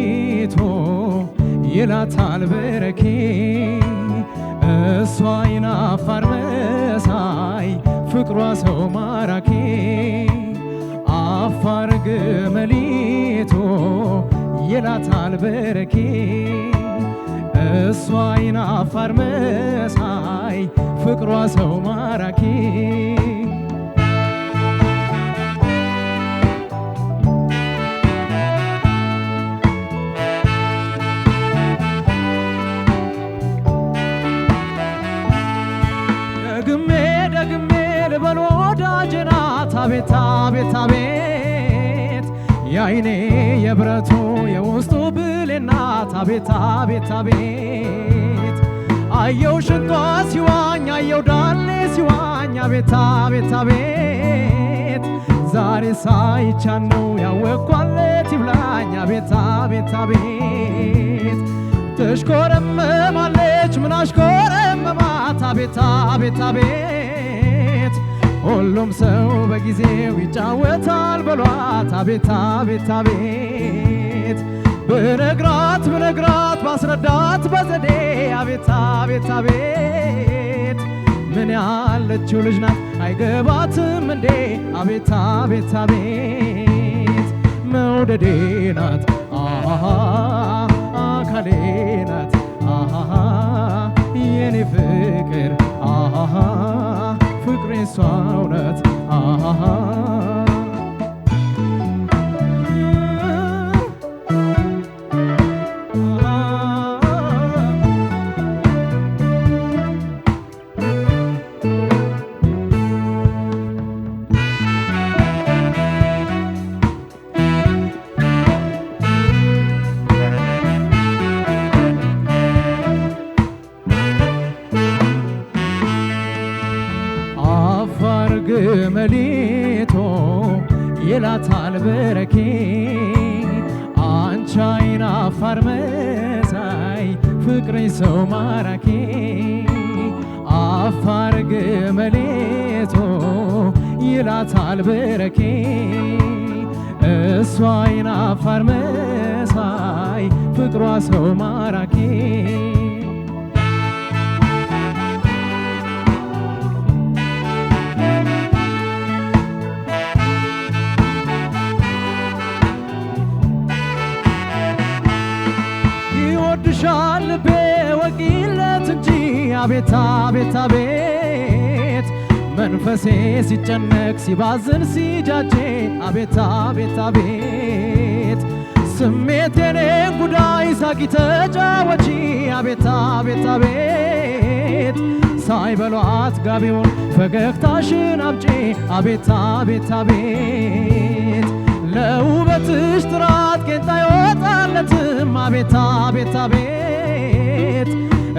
መሊቶ ይላታል በረኬ እሷ ይናፋር መሳይ ፍቅሯ ሰው ማራኪ አፋር ግመሊቶ ይላታል በረኬ እሷ ይናፋር መሳይ ፍቅሯ ሰው ማራኪ ደግሜ ልበል ወዳጄ ናት አቤት አቤት አቤት የዓይኔ የብረቱ የውስጡ ብሌን ናት አቤት አቤት አቤት አየው ሽንጧ ሲዋኝ አየው ዳሌ ሲዋኝ አቤት አቤት አቤት ዛሬ ሳይቻን ነው ያወቅኳለት ይብላኝ አቤት አቤት አቤት ትሽኮረመማለች ምን አሽኮረመማት አቤት አቤት አቤት ሁሉም ሰው በጊዜው ይጫወታል በሏት አቤት አቤት አቤት ብነግራት ባስረዳት በዘዴ አቤት አቤት አቤት ምን ያለችው ልጅ ናት አይገባትም እንዴ አቤት አቤት አቤት መውደዴ ናት አካሌ ናት የኔ ፍቅር ፍቅሬ እሷ ናት ግመሊቶ ይላታል በረኬ አንቺ አይናፋር መሳይ ፍቅሬ ሰው ማራኪ አፋር ግመሊቶ ይላታል በረኬ እሷ አይናፋር መሳይ ፍቅሯ ሰው ማራኪ ይወድሻል ልቤ ወቂለት እንጂ አቤት አቤት አቤት መንፈሴ ሲጨነቅ ሲባዝን ሲጃጄ አቤት አቤት አቤት ስሜት የኔ ጉዳይ ሳቂ ተጫወቺ አቤት አቤት አቤት ሳይበሏት ጋቢውን ፈገግታሽን አምጪ አቤት አቤት አቤት ለውበትሽ ጥራት ቄንጣ ይወጣለትም አቤት አቤት አቤት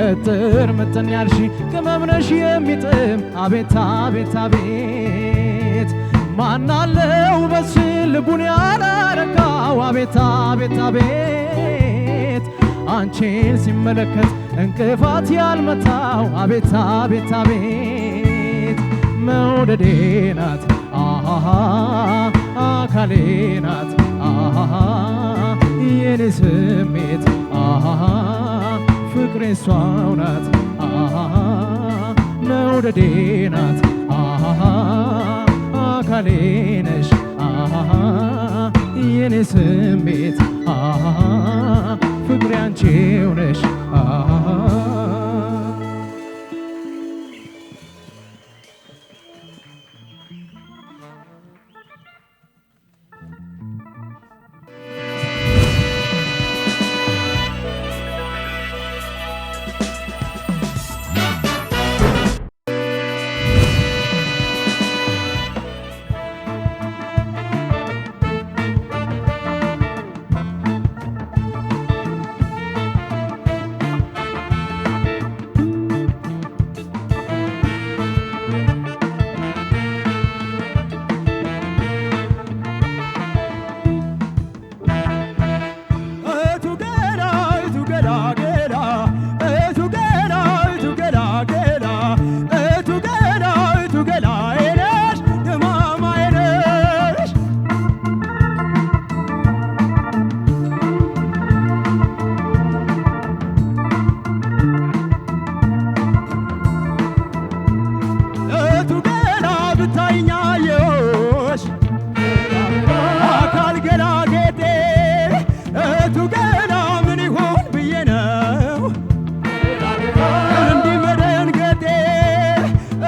እጥር ምጥን ያልሽ ቅመም ነሽ የሚጥም አቤት አቤት አቤት ማናለው ውበትሽን ልቡን ያላረካው አቤት አቤት አቤት አንቺን ሲመለከት እንቅፋት ያልመታው አቤት አቤት አቤት መውደዴ ናት አካሌ ናት የኔ ስሜት ፍቅሬ እሷ ናት መውደዴ ናት አካሌ ነሽ የኔ ስሜት ፍቅሬ አንቺው ነሽ ገና ምን ይሆን ብዬ ነው እንዲህ መደንገጤ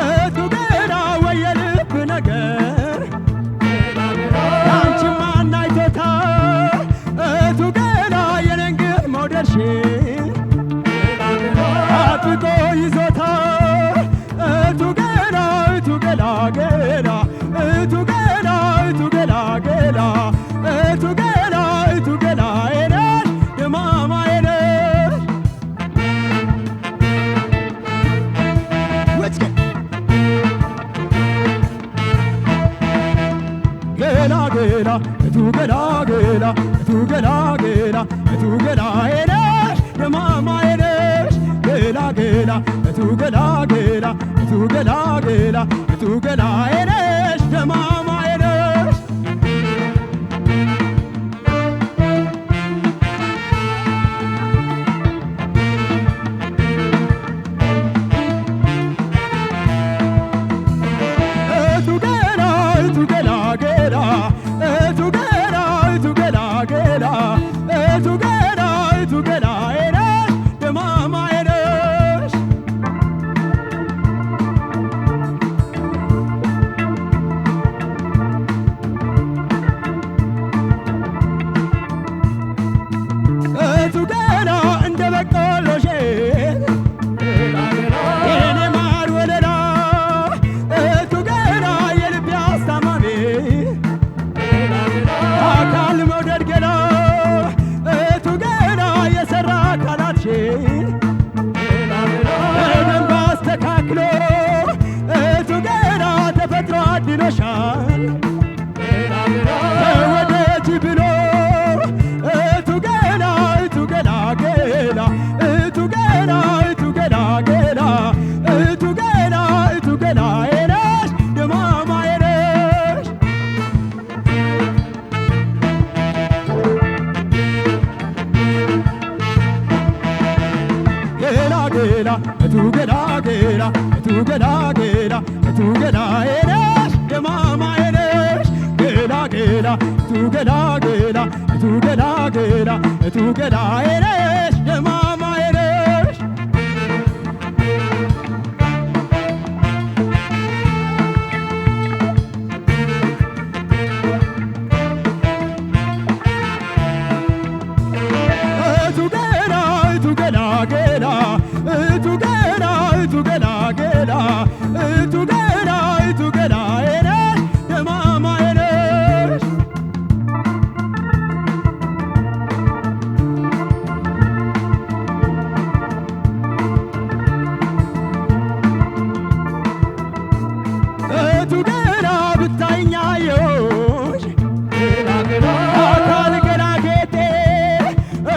እቱ ገና ወይ የልብ ነገር ያንቺማ ናይቶታ እቱ ገና የኔን ግን መውደድሽን አጥብቆ ይዞታ እቱ ገና እቱ ገላ ገላ እቱ ገላ እቱ ገላ ገላ እቱ ገላ እቱ ገላ አይነሽ የማማ አይነሽ ገላ ገላ እቱ ገላ ገላ እቱ ገላ ገላ እቱ ገላ አይነሽ የማማ አይነሽ ገላ ገላ እቱ ገላ ገላ እቱ ገላ ገላ እቱ ገላ አይነሽ የማማ አይነሽ እቱ ገላ እቱ ገላ ገላ እቱ ገላ እቱ ገላ ገላ እቱ ገላ እቱ ገላ አይነሽ የማማ አይነሽ እቱ ገላ እንደ በቆሎ እሸት የኔ ማር ወለላ እቱ ገላ የልቤ አስታማሚ አካል መውደድ ገላ እቱ ገላ የሰራ አካላትሽን በደንብ አስተካክሎ እቱ ገላ ተፈጥሮ አድኖሻል ተወደጂ ብሎ እቱ ገላ እቱ ገላ ገላ እቱ ገላ እቱ ገላ ገላ እቱ ገላ እቱ ገላ አይነሽ የማማ አይነሽ ገላ ገላ እቱ ገላ ገላ እቱ ገላ ገላ እቱ ገላ አይነሽ የማማ አይነሽ ገላ ገላ እቱ ገላ ገላ እቱ ገላ ገላ እቱ ገላ አይነሽ የማማ አይነሽ እቱ ገላ እቱ ገላ ገላ እቱ ገላ እቱ ገላ ገላ እቱ ገላ እቱ ገላ አይነሽ የማማ አይነሽ እቱ ገላ ብታይኛየሽ አካል ገላ ጌጤ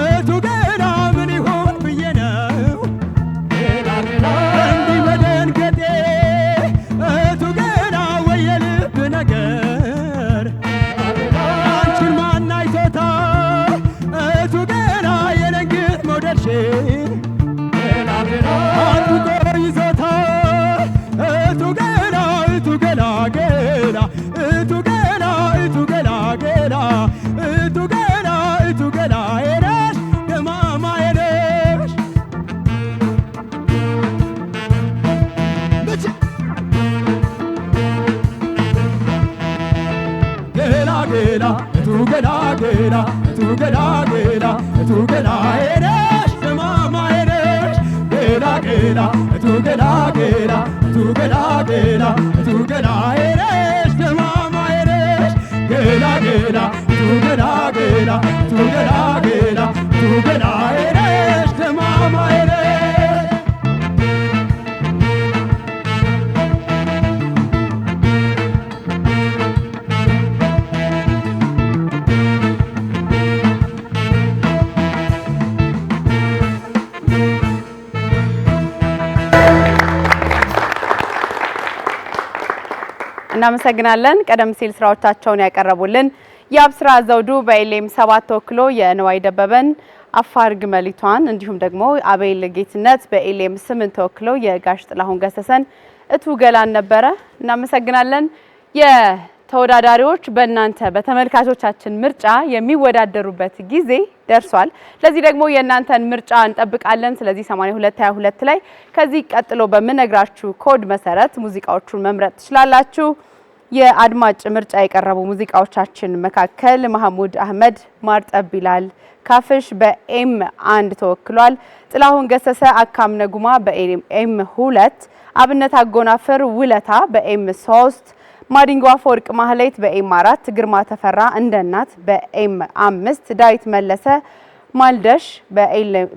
እቱ ገላ ምን ይሆን ብዬ ነው እንዲህ መደንገጤ እቱ ገላ ወይ የልብ ነገር አንቺን ማን አይቶታ እቱ ገላ የኔን ግን መውደድሽን አጥብቆ ይዞታ እቱ ገላ እቱ ገላ ገላ እቱ ገላ እቱ ገላ ገላ እቱ ገላ እቱ ገላ አይነሽ የማማ አይነሽ ገላ ገላ እቱ ገላ ገላ እቱ ገላ ገላ እቱ ገላ አይነሽ የማማ አይነሽ ገላ ገላ እቱ ገላ ገላ እቱ ገላ ገላ እቱ ገላ አይነሽ የማማ አይነሽ ገላ ገላ እቱ ገላ ገላ እቱ ገላ ገላ እቱ ገላ አይነሽ የማማ አይነሽ እናመሰግናለን። ቀደም ሲል ስራዎቻቸውን ያቀረቡልን የአብስራ ዘውዱ በኤሌም 7 ተወክሎ የንዋይ ደበበን አፋር ግመሊቷን እንዲሁም ደግሞ አቤል ጌትነት በኤሌም 8 ተወክሎ የጋሽ ጥላሁን ገሰሰን እቱ ገላን ነበረ። እናመሰግናለን። ተወዳዳሪዎች በእናንተ በተመልካቾቻችን ምርጫ የሚወዳደሩበት ጊዜ ደርሷል። ለዚህ ደግሞ የእናንተን ምርጫ እንጠብቃለን። ስለዚህ 8222 ላይ ከዚህ ቀጥሎ በምነግራችሁ ኮድ መሰረት ሙዚቃዎቹን መምረጥ ትችላላችሁ። የአድማጭ ምርጫ የቀረቡ ሙዚቃዎቻችን መካከል መሐሙድ አህመድ ማርጠብ ይላል ካፍሽ በኤም 1 ተወክሏል። ጥላሁን ገሰሰ አካም ነጉማ በኤም 2፣ አብነት አጎናፍር ውለታ በኤም 3፣ ማዲንጎ አፈወርቅ ማህሌት በኤም 4፣ ግርማ ተፈራ እንደናት በኤም 5፣ ዳዊት መለሰ ማልደሽ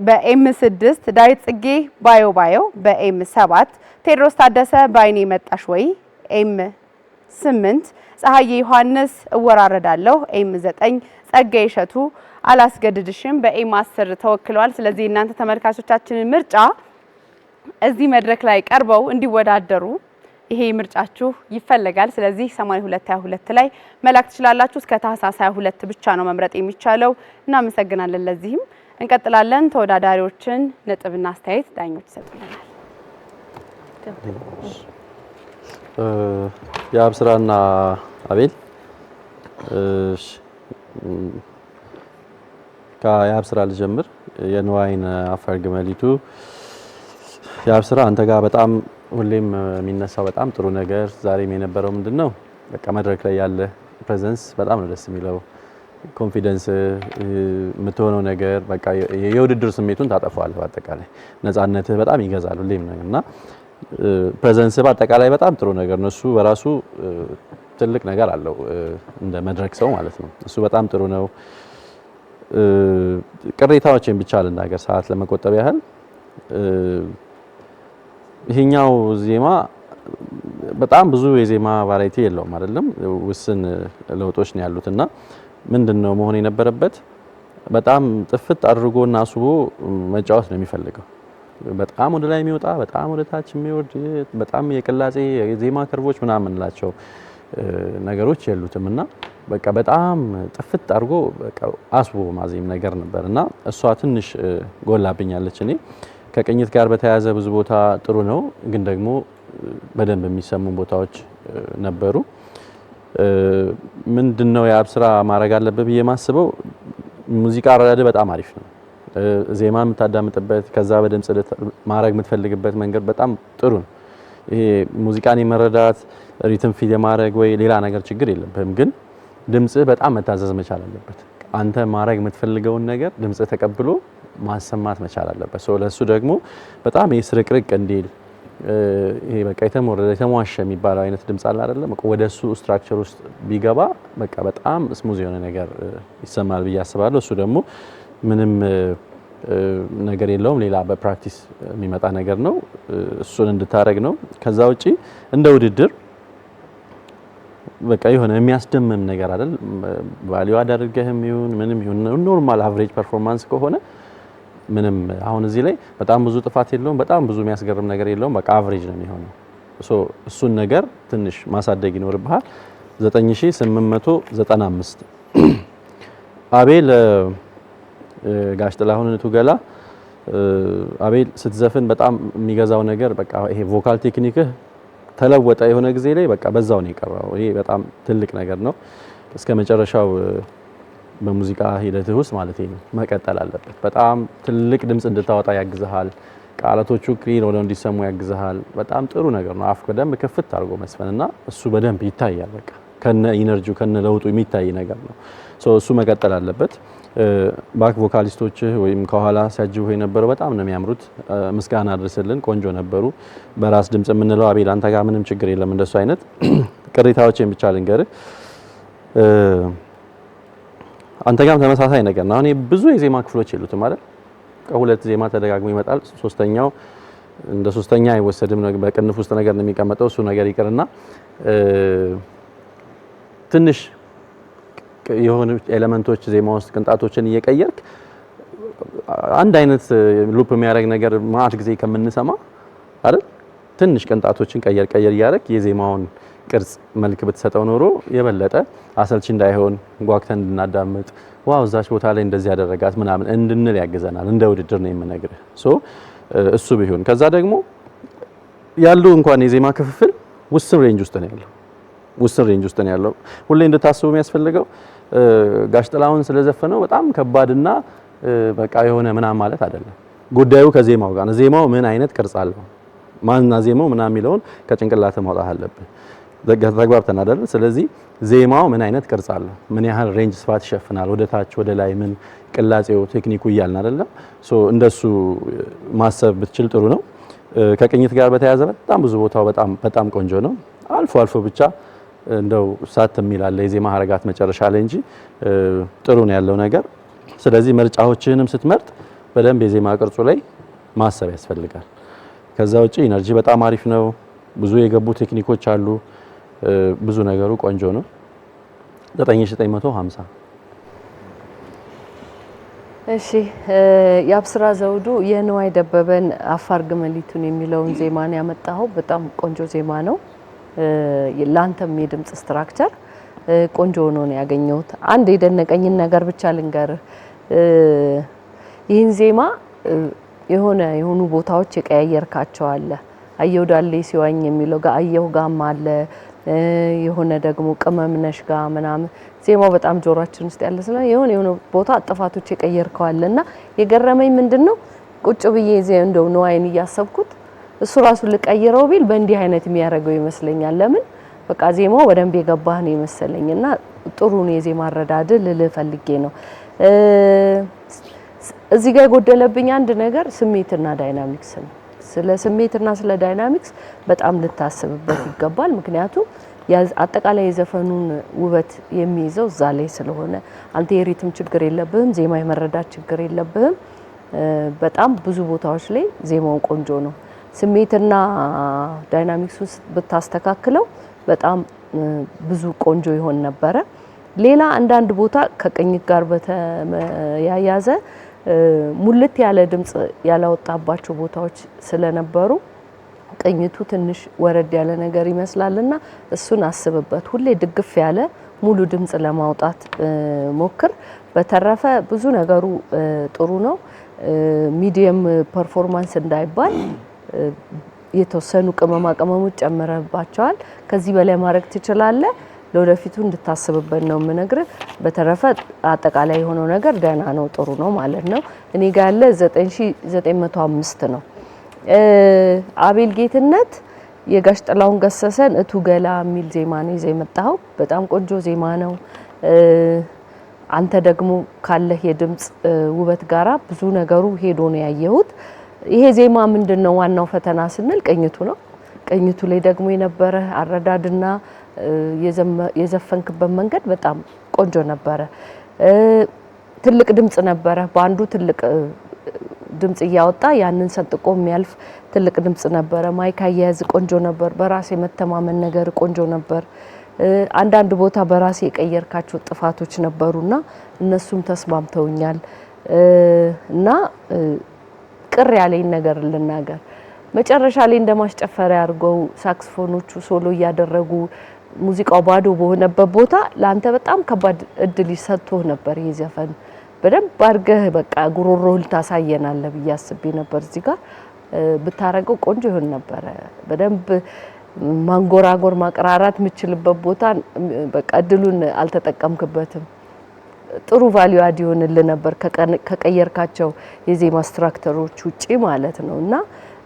በኤም 6፣ ዳዊት ጽጌ ባዮ ባዮ በኤም 7፣ ቴድሮስ ታደሰ ባይኔ መጣሽ ወይ ኤም 8፣ ፀሐዬ ዮሐንስ እወራረዳለሁ ኤም 9፣ ጸጋዬ እሸቱ አላስገድድሽም በኤም 10 ተወክለዋል። ስለዚህ እናንተ ተመልካቾቻችንን ምርጫ እዚህ መድረክ ላይ ቀርበው እንዲወዳደሩ ይሄ ምርጫችሁ ይፈልጋል። ስለዚህ 8222 ላይ መላክ ትችላላችሁ። እስከ ታህሳስ 22 ብቻ ነው መምረጥ የሚቻለው። እናመሰግናለን። ለዚህም እንቀጥላለን። ተወዳዳሪዎችን ነጥብና አስተያየት ዳኞች ይሰጡናል። የአብስራና አቤል ከየአብስራ ልጀምር። የንዋይን አፋር ግመሊቱ የአብስራ አንተ ጋር በጣም ሁሌም የሚነሳው በጣም ጥሩ ነገር ዛሬም የነበረው ምንድነው በቃ መድረክ ላይ ያለ ፕሬዘንስ በጣም ነው ደስ የሚለው። ኮንፊደንስ የምትሆነው ነገር በቃ የውድድር ስሜቱን ታጠፋዋለህ። በአጠቃላይ ነፃነትህ በጣም ይገዛል ሁሌም ነው እና ፕሬዘንስ በአጠቃላይ በጣም ጥሩ ነገር ነው። እሱ በራሱ ትልቅ ነገር አለው እንደ መድረክ ሰው ማለት ነው። እሱ በጣም ጥሩ ነው። ቅሬታዎችን ብቻ ልናገር ሰዓት ለመቆጠብ ያህል ይሄኛው ዜማ በጣም ብዙ የዜማ ቫራይቲ የለውም አይደለም፣ ውስን ለውጦች ነው ያሉትና ምንድነው መሆን የነበረበት በጣም ጥፍት አድርጎና አስቦ መጫወት ነው የሚፈልገው። በጣም ወደ ላይ የሚወጣ በጣም ወደ ታች የሚወርድ በጣም የቅላጼ የዜማ ከርቦች ምናምን ላቸው ነገሮች የሉትምና በቃ በጣም ጥፍት አድርጎ በቃ አስቦ ማዜም ነገር ነበርና እሷ ትንሽ ጎላብኛለች። እኔ ከቅኝት ጋር በተያያዘ ብዙ ቦታ ጥሩ ነው፣ ግን ደግሞ በደንብ የሚሰሙ ቦታዎች ነበሩ። ምንድነው የአብስራ ማድረግ አለበት ብዬ ማስበው ሙዚቃ አረዳድ በጣም አሪፍ ነው። ዜማ የምታዳምጥበት ከዛ በድምጽ ማድረግ የምትፈልግበት መንገድ በጣም ጥሩ ነው። ይሄ ሙዚቃን የመረዳት ሪትም ፊል የማድረግ ወይ ሌላ ነገር ችግር የለብህም፣ ግን ድምጽህ በጣም መታዘዝ መቻል አለበት። አንተ ማድረግ የምትፈልገውን ነገር ድምጽህ ተቀብሎ ማሰማት መቻል አለበት። ለሱ ደግሞ በጣም ይስርቅርቅ እንዲል ይሄ በቃ የተሟሸ የሚባለው አይነት ድምጽ አለ አይደለም፣ ወደሱ ስትራክቸር ውስጥ ቢገባ በቃ በጣም ስሙዝ የሆነ ነገር ይሰማል ብዬ አስባለሁ። እሱ ደግሞ ምንም ነገር የለውም፣ ሌላ በፕራክቲስ የሚመጣ ነገር ነው። እሱን እንድታረግ ነው። ከዛ ውጪ እንደ ውድድር በቃ የሆነ የሚያስደምም ነገር አይደል፣ ቫልዩ አድርገህም ይሁን ምንም ይሁን ኖርማል አቨሬጅ ፐርፎርማንስ ከሆነ ምንም አሁን እዚህ ላይ በጣም ብዙ ጥፋት የለውም፣ በጣም ብዙ የሚያስገርም ነገር የለውም። በቃ አቨሬጅ ነው የሚሆነው። እሱን ነገር ትንሽ ማሳደግ ይኖርብሃል። 9895 አቤል ጋሽ ጥላሁን ቱገላ አቤል ስትዘፍን በጣም የሚገዛው ነገር በቃ ይሄ ቮካል ቴክኒክህ ተለወጠ የሆነ ጊዜ ላይ በቃ በዛው ነው የቀረው። ይሄ በጣም ትልቅ ነገር ነው። እስከ መጨረሻው በሙዚቃ ሂደትህ ውስጥ ማለት ነው መቀጠል አለበት። በጣም ትልቅ ድምጽ እንድታወጣ ያግዝሃል። ቃላቶቹ ክሊን ሆነው እንዲሰሙ ያግዝሃል። በጣም ጥሩ ነገር ነው። አፍ በደንብ ከፍት አድርጎ መስፈንና እሱ በደንብ ይታያል። በቃ ከነ ኢነርጂው ከነ ለውጡ የሚታይ ነገር ነው። እሱ መቀጠል አለበት። ባክ ቮካሊስቶች ወይም ከኋላ ሲያጅቡ የነበረው በጣም ነው የሚያምሩት። ምስጋና አድርስልን፣ ቆንጆ ነበሩ። በራስ ድምጽ የምንለው አቤል አንተ ጋር ምንም ችግር የለም። እንደሱ አይነት ቅሬታዎችን ብቻ ልንገርህ። አንተ ጋርም ተመሳሳይ ነገር ነው። አሁን ብዙ የዜማ ክፍሎች የሉትም ማለት ከሁለት ዜማ ተደጋግሞ ይመጣል። ሶስተኛው እንደ ሶስተኛ አይወሰድም። በቅንፍ ውስጥ ነገር ነው የሚቀመጠው። እሱ ነገር ይቅርና ትንሽ የሆኑ ኤሌመንቶች ዜማ ውስጥ ቅንጣቶችን እየቀየርክ አንድ አይነት ሉፕ የሚያደርግ ነገር ማት ጊዜ ከምንሰማ አይደል ትንሽ ቅንጣቶችን ቀየር እያደረክ የዜማውን ቅርጽ መልክ ብትሰጠው ኖሮ የበለጠ አሰልቺ እንዳይሆን ጓግተን እንድናዳምጥ ዋው እዛች ቦታ ላይ እንደዚህ ያደረጋት ምናምን እንድንል ያግዘናል። እንደ ውድድር ነው የምነግርህ። እሱ ቢሆን ከዛ ደግሞ ያለው እንኳን የዜማ ክፍፍል ውስን ሬንጅ ውስጥ ነው ያለው። ውስን ሬንጅ ውስጥ ነው ያለው። ሁሌ እንድታስቡ የሚያስፈልገው ጋሽ ጥላሁን ስለዘፈነው በጣም ከባድና በቃ የሆነ ምናምን ማለት አይደለም። ጉዳዩ ከዜማው ጋር ነው። ዜማው ምን አይነት ቅርጽ አለው ማንና ዜማው ምናምን የሚለውን ከጭንቅላት ማውጣት አለብህ። ተግባብተን አይደል? ስለዚህ ዜማው ምን አይነት ቅርጽ አለው፣ ምን ያህል ሬንጅ ስፋት ይሸፍናል፣ ወደ ታች ወደ ላይ ምን ቅላጼው ቴክኒኩ እያልን አይደለም። ሶ እንደሱ ማሰብ ብትችል ጥሩ ነው። ከቅኝት ጋር በተያያዘ በጣም ብዙ ቦታው በጣም ቆንጆ ነው። አልፎ አልፎ ብቻ እንደው ሳት የሚላለ የዜማ ሀረጋት መጨረሻ ላይ እንጂ ጥሩ ነው ያለው ነገር። ስለዚህ ምርጫዎችህንም ስትመርጥ በደንብ የዜማ ቅርጹ ላይ ማሰብ ያስፈልጋል። ከዛ ውጪ ኢነርጂ በጣም አሪፍ ነው። ብዙ የገቡ ቴክኒኮች አሉ። ብዙ ነገሩ ቆንጆ ነው። 9950 እሺ የአብስራ ዘውዱ የንዋይ ደበበን አፋር ግመሊቱን የሚለውን ዜማን ያመጣው በጣም ቆንጆ ዜማ ነው። ላንተም የድምጽ ስትራክቸር ቆንጆ ሆኖ ነው ያገኘሁት። አንድ የደነቀኝን ነገር ብቻ ልንገርህ። ይህን ዜማ የሆኑ ቦታዎች የቀያየርካቸው አለ። አየሁ ዳሌ ሲዋኝ የሚለው ጋር አየሁ ጋም አለ። የሆነ ደግሞ ቅመምነሽ ጋር ምናምን ዜማው በጣም ጆሮአችን ውስጥ ያለ ስለሆነ የሆነ ቦታ ጥፋቶች የቀየርከው አለና የገረመኝ ምንድነው ቁጭ ብዬ እንደው ንዋይን እያሰብኩት እሱ ራሱ ልቀይረው ቢል በእንዲህ አይነት የሚያደርገው ይመስለኛል። ለምን በቃ ዜማው በደንብ የገባህ ነው ይመስለኝና ጥሩ ነው የዜማ አረዳድ ልልህ ፈልጌ ነው። እዚህ ጋር የጎደለብኝ አንድ ነገር ስሜትና ዳይናሚክስ ነው። ስለ ስሜትና ስለ ዳይናሚክስ በጣም ልታስብበት ይገባል። ምክንያቱም አጠቃላይ የዘፈኑን ውበት የሚይዘው እዛ ላይ ስለሆነ አንተ የሪትም ችግር የለብህም፣ ዜማ የመረዳት ችግር የለብህም። በጣም ብዙ ቦታዎች ላይ ዜማው ቆንጆ ነው። ስሜትና ዳይናሚክሱ ብታስተካክለው በጣም ብዙ ቆንጆ ይሆን ነበረ። ሌላ አንዳንድ ቦታ ከቅኝት ጋር በተያያዘ ሙልት ያለ ድምጽ ያላወጣባቸው ቦታዎች ስለነበሩ ቅኝቱ ትንሽ ወረድ ያለ ነገር ይመስላልና እሱን አስብበት። ሁሌ ድግፍ ያለ ሙሉ ድምጽ ለማውጣት ሞክር። በተረፈ ብዙ ነገሩ ጥሩ ነው። ሚዲየም ፐርፎርማንስ እንዳይባል የተወሰኑ ቅመማ ቅመሞች ጨምረባቸዋል። ከዚህ በላይ ማድረግ ትችላለህ። ለወደፊቱ እንድታስብበት ነው የምነግርህ። በተረፈ አጠቃላይ የሆነው ነገር ደህና ነው፣ ጥሩ ነው ማለት ነው። እኔ ጋር ያለ 9905 ነው። አቤል ጌትነት የጋሽ ጥላሁን ገሰሰን እቱ ገላ የሚል ዜማ ነው ይዘህ የመጣኸው። በጣም ቆንጆ ዜማ ነው። አንተ ደግሞ ካለህ የድምጽ ውበት ጋራ ብዙ ነገሩ ሄዶ ነው ያየሁት። ይሄ ዜማ ምንድነው ዋናው ፈተና ስንል ቅኝቱ ነው። ቅኝቱ ላይ ደግሞ የነበረ አረዳድና የዘፈንክበት መንገድ በጣም ቆንጆ ነበረ። ትልቅ ድምጽ ነበረ። በአንዱ ትልቅ ድምጽ እያወጣ ያንን ሰንጥቆ የሚያልፍ ትልቅ ድምጽ ነበረ። ማይክ አያያዝ ቆንጆ ነበር። በራስ የመተማመን ነገር ቆንጆ ነበር። አንዳንድ ቦታ በራስ የቀየርካቸው ጥፋቶች ነበሩና እነሱም ተስማምተውኛል። እና ቅር ያለኝ ነገር ልናገር፣ መጨረሻ ላይ እንደማስጨፈሪያ አድርገው ሳክስፎኖቹ ሶሎ እያደረጉ ሙዚቃው ባዶ በሆነበት ቦታ ለአንተ በጣም ከባድ እድል ይሰጥቶህ ነበር። ይሄ ዘፈን በደንብ አድርገህ በቃ ጉሮሮህ ልታሳየናለህ ብዬ አስቤ ነበር። እዚህ ጋር ብታረገው ቆንጆ ይሆን ነበር። በደንብ ማንጎራጎር ማቀራራት የምችልበት ቦታ በቃ እድሉን አልተጠቀምክበትም። ጥሩ ቫልዩ አድ ይሆንልህ ነበር ከቀየርካቸው የዜማ ስትራክቸሮች ውጪ ማለት ነው። እና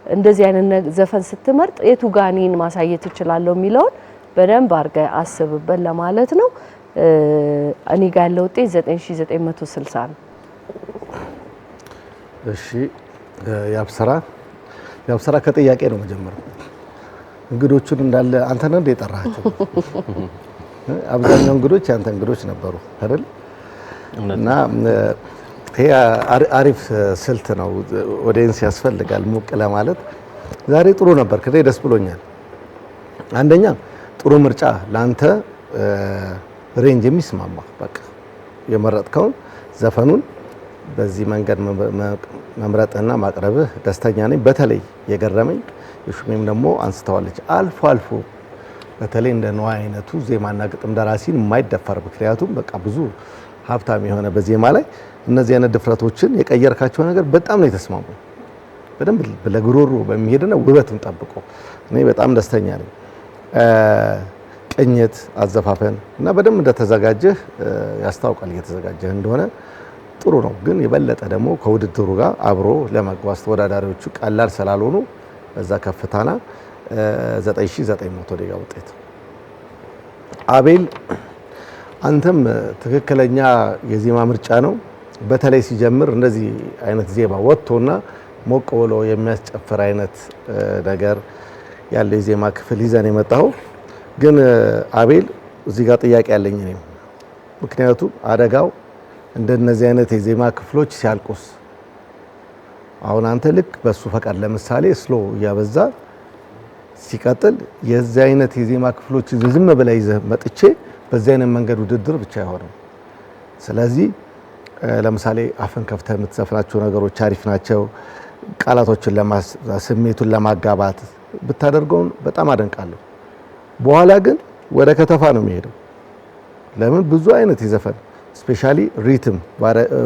እንደዚህ አይነት ዘፈን ስትመርጥ የቱ ጋኒን ማሳየት እችላለሁ የሚለውን በደንብ አድርገህ አስብበት ለማለት ነው። እኔ ጋር ያለው ውጤት 9960 ነው። እሺ ያብሰራ ከጥያቄ ነው መጀመሪያ። እንግዶቹን እንዳለ አንተ ነህ እንደ የጠራሃቸው? አብዛኛው እንግዶች ያንተ እንግዶች ነበሩ አይደል? እና ይሄ አሪፍ ስልት ነው። ኦዲየንስ ያስፈልጋል ሙቅ ለማለት። ዛሬ ጥሩ ነበር፣ ከኔ ደስ ብሎኛል። አንደኛ ጥሩ ምርጫ ላንተ ሬንጅ የሚስማማ በቃ የመረጥከውን ዘፈኑን በዚህ መንገድ መምረጥና ማቅረብህ ደስተኛ ነኝ። በተለይ የገረመኝ የሹሜም ደግሞ አንስተዋለች አልፎ አልፎ በተለይ እንደ ነዋይ አይነቱ ዜማና ግጥም ደራሲን የማይደፈር ምክንያቱም በቃ ብዙ ሀብታም የሆነ በዜማ ላይ እነዚህ አይነት ድፍረቶችን የቀየርካቸው ነገር በጣም ነው የተስማሙ። በደንብ ለጉሮሮ በሚሄድና ውበቱን ጠብቆ እኔ በጣም ደስተኛ ነኝ። ቅኝት፣ አዘፋፈን እና በደንብ እንደተዘጋጀህ ያስታውቃል። እየተዘጋጀህ እንደሆነ ጥሩ ነው። ግን የበለጠ ደግሞ ከውድድሩ ጋር አብሮ ለመጓዝ ተወዳዳሪዎቹ ቀላል ስላልሆኑ በዛ ከፍታና 9900 ደቂቃ ውጤት። አቤል አንተም ትክክለኛ የዜማ ምርጫ ነው። በተለይ ሲጀምር እንደዚህ አይነት ዜማ ወጥቶና ሞቅ ብሎ የሚያስጨፍር አይነት ነገር ያለው የዜማ ክፍል ይዘን የመጣው። ግን አቤል እዚህ ጋር ጥያቄ ያለኝ እኔም፣ ምክንያቱም አደጋው እንደነዚህ አይነት የዜማ ክፍሎች ሲያልቁስ አሁን አንተ ልክ በሱ ፈቃድ ለምሳሌ ስሎ እያበዛ ሲቀጥል የዚህ አይነት የዜማ ክፍሎች ዝም ብለህ ይዘህ መጥቼ በዚህ አይነት መንገድ ውድድር ብቻ አይሆንም። ስለዚህ ለምሳሌ አፍን ከፍተህ የምትዘፍናቸው ነገሮች አሪፍ ናቸው። ቃላቶችን ስሜቱን ለማጋባት ብታደርገውን በጣም አደንቃለሁ። በኋላ ግን ወደ ከተፋ ነው የሚሄደው። ለምን ብዙ አይነት ይዘፈን ስፔሻሊ ሪትም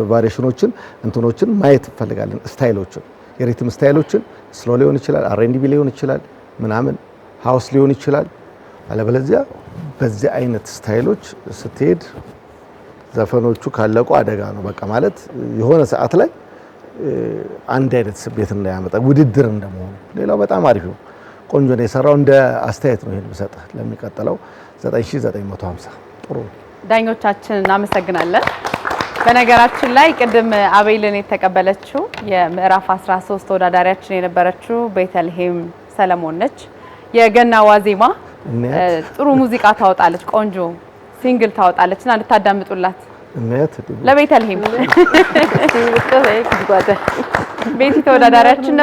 ቫሪዬሽኖችን እንትኖችን ማየት እንፈልጋለን። ስታይሎችን፣ የሪትም ስታይሎችን ስሎ ሊሆን ይችላል፣ አር&ቢ ሊሆን ይችላል፣ ምናምን ሃውስ ሊሆን ይችላል። አለበለዚያ በዚህ አይነት ስታይሎች ስትሄድ ዘፈኖቹ ካለቁ አደጋ ነው። በቃ ማለት የሆነ ሰዓት ላይ አንድ አይነት ስሜት እንዳያመጣ ውድድር እንደመሆኑ። ሌላው በጣም አሪፍ ነው፣ ቆንጆ ነው የሰራው። እንደ አስተያየት ነው ይሄን ብሰጥህ ለሚቀጥለው 9950 ጥሩ ነው። ዳኞቻችን እናመሰግናለን። በነገራችን ላይ ቅድም አቤልን የተቀበለችው የምዕራፍ 13 ተወዳዳሪያችን የነበረችው ቤተልሔም ሰለሞን ነች። የገና ዋዜማ ጥሩ ሙዚቃ ታወጣለች፣ ቆንጆ ሲንግል ታወጣለች እና እንድታዳምጡላት ለቤተልሔም ቤቲ ተወዳዳሪያችን